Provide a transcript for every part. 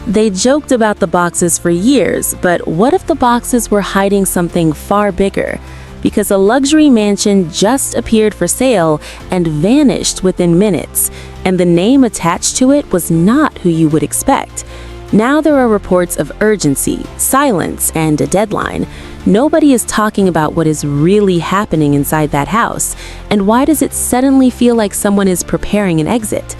They joked about the boxes for years, but what if the boxes were hiding something far bigger? Because a luxury mansion just appeared for sale and vanished within minutes, and the name attached to it was not who you would expect. Now there are reports of urgency, silence, and a deadline. Nobody is talking about what is really happening inside that house, and why does it suddenly feel like someone is preparing an exit?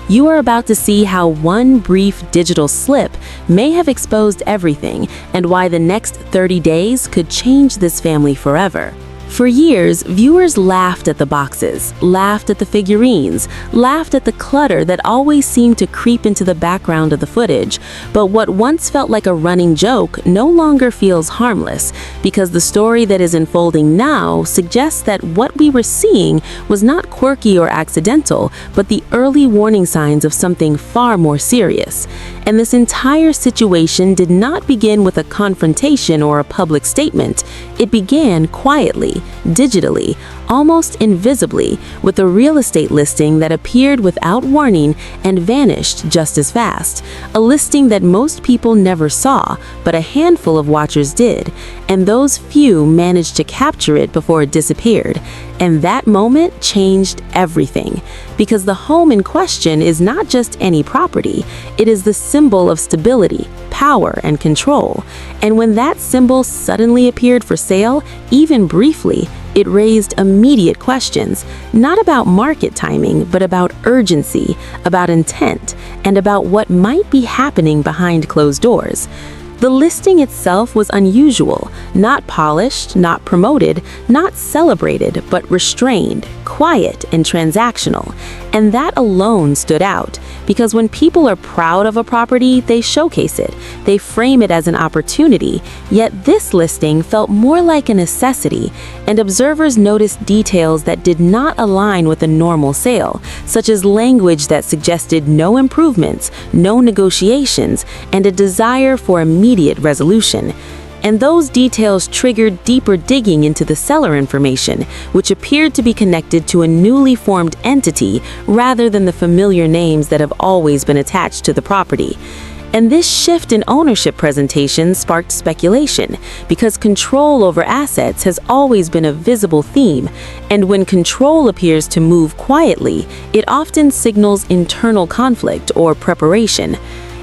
You are about to see how one brief digital slip may have exposed everything, and why the next 30 days could change this family forever. For years, viewers laughed at the boxes, laughed at the figurines, laughed at the clutter that always seemed to creep into the background of the footage. But what once felt like a running joke no longer feels harmless, because the story that is unfolding now suggests that what we were seeing was not quirky or accidental, but the early warning signs of something far more serious. And this entire situation did not begin with a confrontation or a public statement. It began quietly, digitally, almost invisibly, with a real estate listing that appeared without warning and vanished just as fast. A listing that most people never saw, but a handful of watchers did, and those few managed to capture it before it disappeared. And that moment changed everything, because the home in question is not just any property, it is the symbol of stability, power, and control. And when that symbol suddenly appeared for sale, even briefly, it raised immediate questions, not about market timing, but about urgency, about intent, and about what might be happening behind closed doors. The listing itself was unusual, not polished, not promoted, not celebrated, but restrained, quiet, and transactional. And that alone stood out, because when people are proud of a property, they showcase it, they frame it as an opportunity. Yet this listing felt more like a necessity, and observers noticed details that did not align with a normal sale, such as language that suggested no improvements, no negotiations, and a desire for immediate resolution. And those details triggered deeper digging into the seller information, which appeared to be connected to a newly formed entity rather than the familiar names that have always been attached to the property. And this shift in ownership presentation sparked speculation, because control over assets has always been a visible theme, and when control appears to move quietly, it often signals internal conflict or preparation.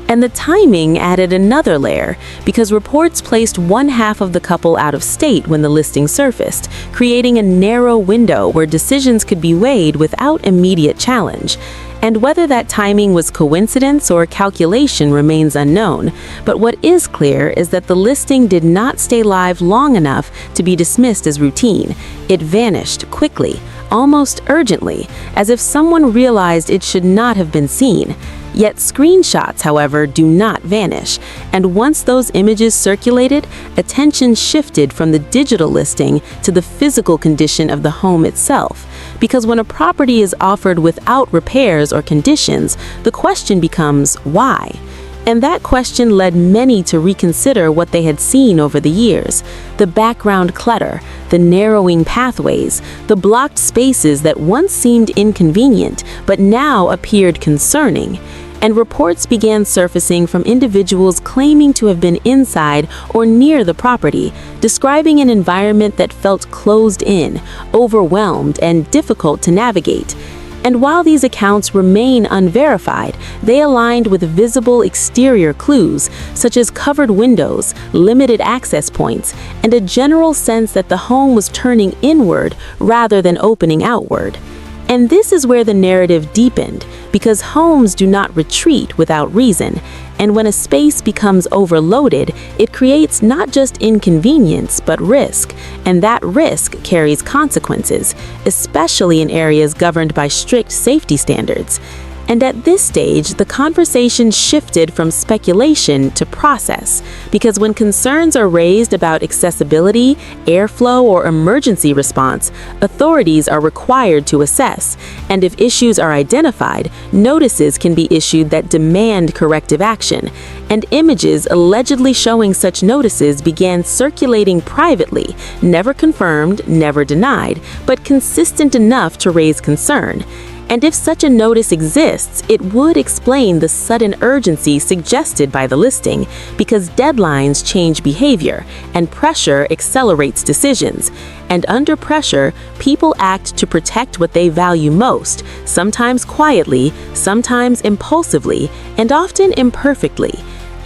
And the timing added another layer, because reports placed one half of the couple out of state when the listing surfaced, creating a narrow window where decisions could be weighed without immediate challenge. And whether that timing was coincidence or calculation remains unknown, but what is clear is that the listing did not stay live long enough to be dismissed as routine. It vanished quickly, almost urgently, as if someone realized it should not have been seen. Yet screenshots, however, do not vanish, and once those images circulated, attention shifted from the digital listing to the physical condition of the home itself. Because when a property is offered without repairs or conditions, the question becomes why? And that question led many to reconsider what they had seen over the years: the background clutter, the narrowing pathways, the blocked spaces that once seemed inconvenient but now appeared concerning. And reports began surfacing from individuals claiming to have been inside or near the property, describing an environment that felt closed in, overwhelmed, and difficult to navigate. And while these accounts remain unverified, they aligned with visible exterior clues, such as covered windows, limited access points, and a general sense that the home was turning inward rather than opening outward. And this is where the narrative deepened, because homes do not retreat without reason, and when a space becomes overloaded, it creates not just inconvenience but risk, and that risk carries consequences, especially in areas governed by strict safety standards. And at this stage, the conversation shifted from speculation to process, because when concerns are raised about accessibility, airflow, or emergency response, authorities are required to assess, and if issues are identified, notices can be issued that demand corrective action. And images allegedly showing such notices began circulating privately, never confirmed, never denied, but consistent enough to raise concern. And if such a notice exists, it would explain the sudden urgency suggested by the listing, because deadlines change behavior and pressure accelerates decisions. And under pressure, people act to protect what they value most, sometimes quietly, sometimes impulsively, and often imperfectly.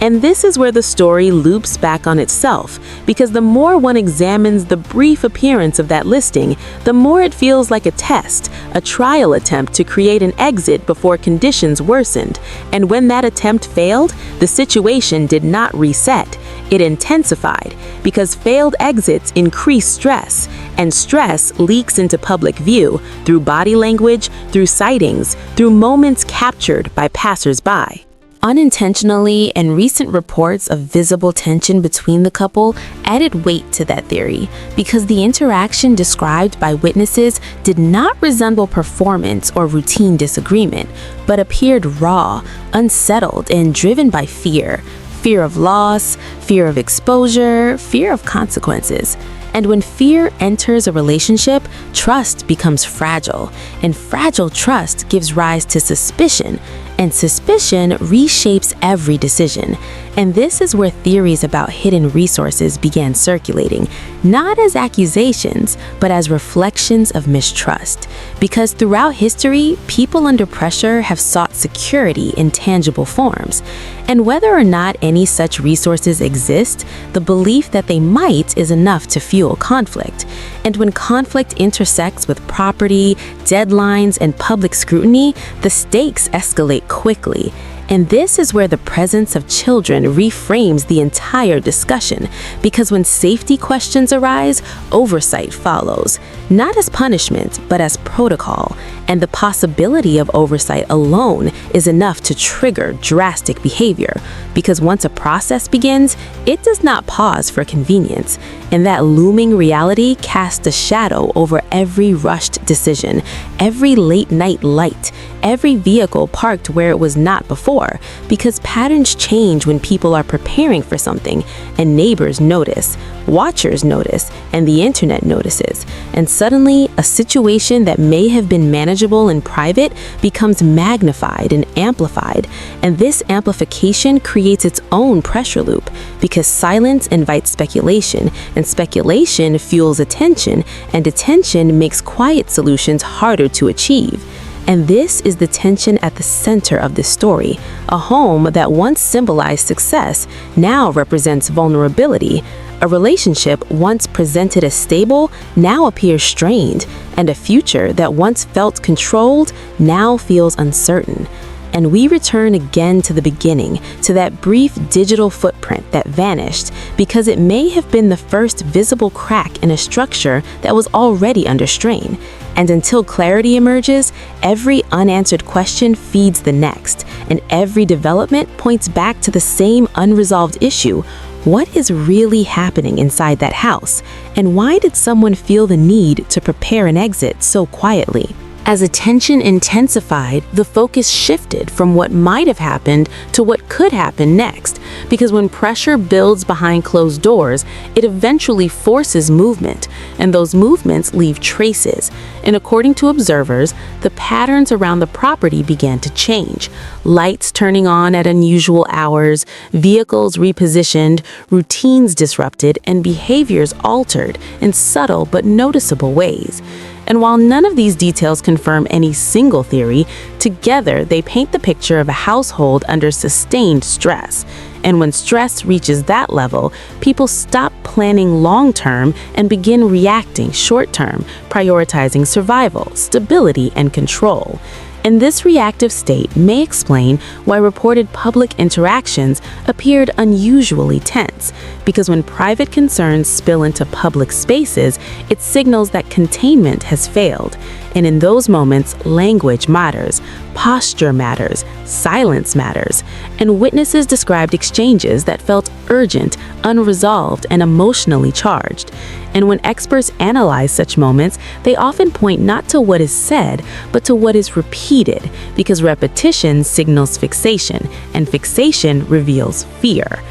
And this is where the story loops back on itself, because the more one examines the brief appearance of that listing, the more it feels like a test, a trial attempt to create an exit before conditions worsened. And when that attempt failed, the situation did not reset. It intensified, because failed exits increase stress, and stress leaks into public view through body language, through sightings, through moments captured by passers-by. Unintentionally, and recent reports of visible tension between the couple added weight to that theory, because the interaction described by witnesses did not resemble performance or routine disagreement, but appeared raw, unsettled, and driven by fear. Fear of loss, fear of exposure, fear of consequences. And when fear enters a relationship, trust becomes fragile, and fragile trust gives rise to suspicion, and suspicion reshapes every decision. And this is where theories about hidden resources began circulating, not as accusations, but as reflections of mistrust. Because throughout history, people under pressure have sought security in tangible forms. And whether or not any such resources exist, the belief that they might is enough to fuel conflict. And when conflict intersects with property, deadlines, and public scrutiny, the stakes escalate quickly. And this is where the presence of children reframes the entire discussion, because when safety questions arise, oversight follows, not as punishment, but as protocol. And the possibility of oversight alone is enough to trigger drastic behavior, because once a process begins, it does not pause for convenience. And that looming reality casts a shadow over every rushed decision, every late-night light, every vehicle parked where it was not before, because patterns change when people are preparing for something, and neighbors notice, watchers notice, and the internet notices. And suddenly, a situation that may have been manageable in private becomes magnified and amplified. And this amplification creates its own pressure loop, because silence invites speculation, and speculation fuels attention, and attention makes quiet solutions harder to achieve. And this is the tension at the center of this story. A home that once symbolized success now represents vulnerability. A relationship once presented as stable now appears strained. And a future that once felt controlled now feels uncertain. And we return again to the beginning, to that brief digital footprint that vanished, because it may have been the first visible crack in a structure that was already under strain. And until clarity emerges, every unanswered question feeds the next, and every development points back to the same unresolved issue. What is really happening inside that house? And why did someone feel the need to prepare an exit so quietly? As attention intensified, the focus shifted from what might have happened to what could happen next, because when pressure builds behind closed doors, it eventually forces movement, and those movements leave traces. And according to observers, the patterns around the property began to change. Lights turning on at unusual hours, vehicles repositioned, routines disrupted, and behaviors altered in subtle but noticeable ways. And while none of these details confirm any single theory, together they paint the picture of a household under sustained stress. And when stress reaches that level, people stop planning long-term and begin reacting short-term, prioritizing survival, stability, and control. And this reactive state may explain why reported public interactions appeared unusually tense, because when private concerns spill into public spaces, it signals that containment has failed. And in those moments, language matters, posture matters, silence matters. And witnesses described exchanges that felt urgent, unresolved, and emotionally charged. And when experts analyze such moments, they often point not to what is said, but to what is repeated, because repetition signals fixation, and fixation reveals fear.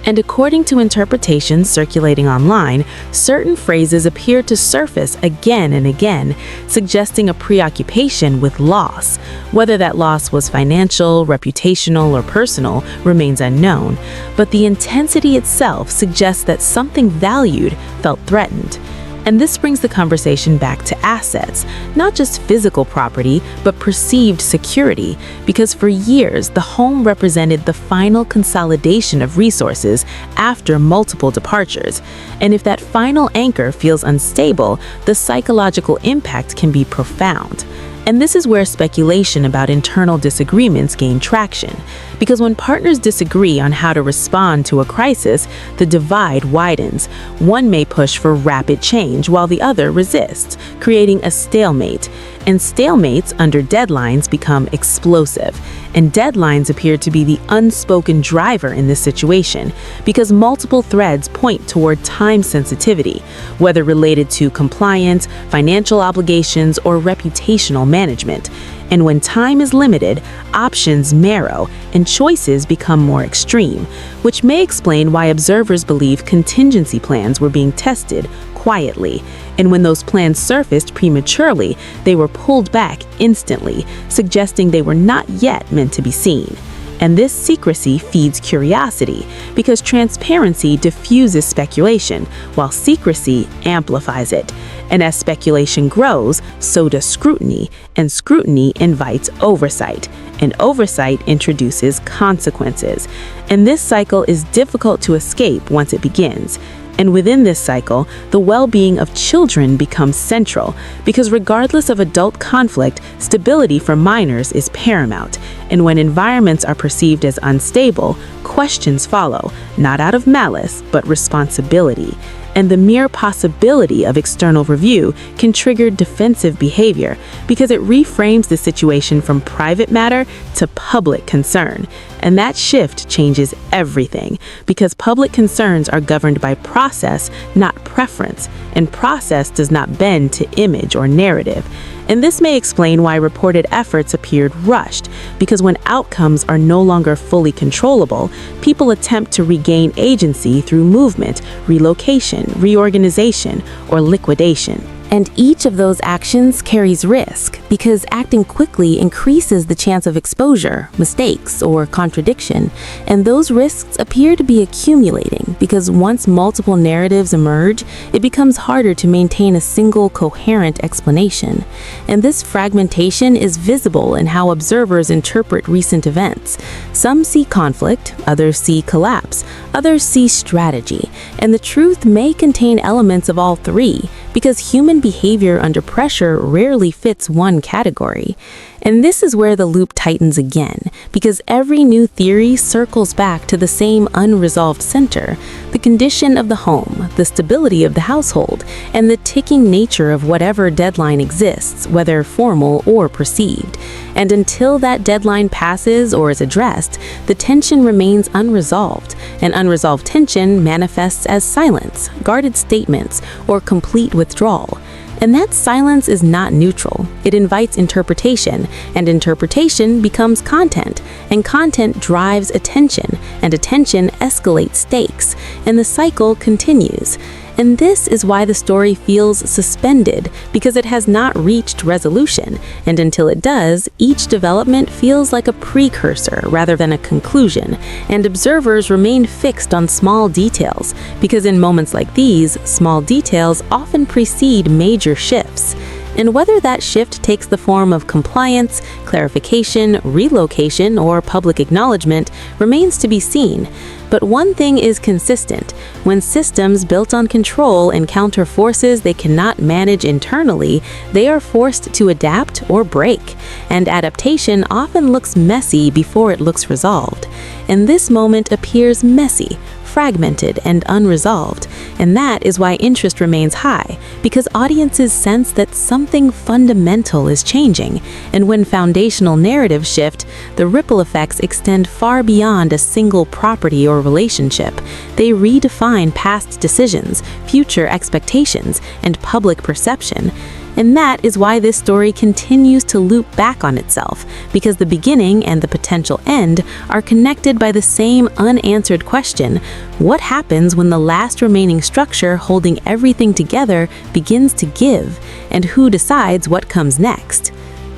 And according to interpretations circulating online, certain phrases appear to surface again and again, suggesting a preoccupation with loss. Whether that loss was financial, reputational, or personal remains unknown, but the intensity itself suggests that something valued felt threatened. And this brings the conversation back to assets, not just physical property, but perceived security, because for years, the home represented the final consolidation of resources after multiple departures. And if that final anchor feels unstable, the psychological impact can be profound. And this is where speculation about internal disagreements gain traction. Because when partners disagree on how to respond to a crisis, the divide widens. One may push for rapid change while the other resists, creating a stalemate. And stalemates under deadlines become explosive. And deadlines appear to be the unspoken driver in this situation, because multiple threads point toward time sensitivity, whether related to compliance, financial obligations, or reputational management. And when time is limited, options narrow and choices become more extreme, which may explain why observers believe contingency plans were being tested quietly. And when those plans surfaced prematurely, they were pulled back instantly, suggesting they were not yet meant to be seen. And this secrecy feeds curiosity, because transparency diffuses speculation, while secrecy amplifies it. And as speculation grows, so does scrutiny, and scrutiny invites oversight, and oversight introduces consequences. And this cycle is difficult to escape once it begins. And within this cycle, the well-being of children becomes central, because regardless of adult conflict, stability for minors is paramount. And when environments are perceived as unstable, questions follow, not out of malice, but responsibility. And the mere possibility of external review can trigger defensive behavior, because it reframes the situation from private matter to public concern. And that shift changes everything, because public concerns are governed by process, not preference, and process does not bend to image or narrative. And this may explain why reported efforts appeared rushed, because when outcomes are no longer fully controllable, people attempt to regain agency through movement, relocation, reorganization, or liquidation. And each of those actions carries risk, because acting quickly increases the chance of exposure, mistakes, or contradiction. And those risks appear to be accumulating, because once multiple narratives emerge, it becomes harder to maintain a single coherent explanation. And this fragmentation is visible in how observers interpret recent events. Some see conflict, others see collapse, others see strategy. And the truth may contain elements of all three, because human behavior under pressure rarely fits one category. And this is where the loop tightens again, because every new theory circles back to the same unresolved center: the condition of the home, the stability of the household, and the ticking nature of whatever deadline exists, whether formal or perceived. And until that deadline passes or is addressed, the tension remains unresolved, and unresolved tension manifests as silence, guarded statements, or complete withdrawal. And that silence is not neutral. It invites interpretation, and interpretation becomes content, and content drives attention, and attention escalates stakes, and the cycle continues. And this is why the story feels suspended, because it has not reached resolution, and until it does, each development feels like a precursor rather than a conclusion, and observers remain fixed on small details, because in moments like these, small details often precede major shifts. And whether that shift takes the form of compliance, clarification, relocation, or public acknowledgement remains to be seen. But one thing is consistent: when systems built on control encounter forces they cannot manage internally, they are forced to adapt or break. And adaptation often looks messy before it looks resolved. And this moment appears messy, fragmented, and unresolved. And that is why interest remains high, because audiences sense that something fundamental is changing. And when foundational narratives shift, the ripple effects extend far beyond a single property or relationship. They redefine past decisions, future expectations, and public perception. And that is why this story continues to loop back on itself, because the beginning and the potential end are connected by the same unanswered question: what happens when the last remaining structure holding everything together begins to give, and who decides what comes next?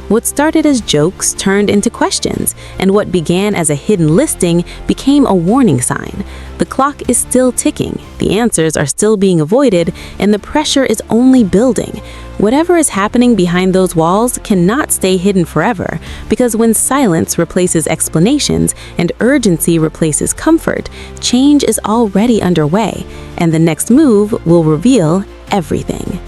What started as jokes turned into questions, and what began as a hidden listing became a warning sign. The clock is still ticking, the answers are still being avoided, and the pressure is only building. Whatever is happening behind those walls cannot stay hidden forever, because when silence replaces explanations and urgency replaces comfort, change is already underway, and the next move will reveal everything.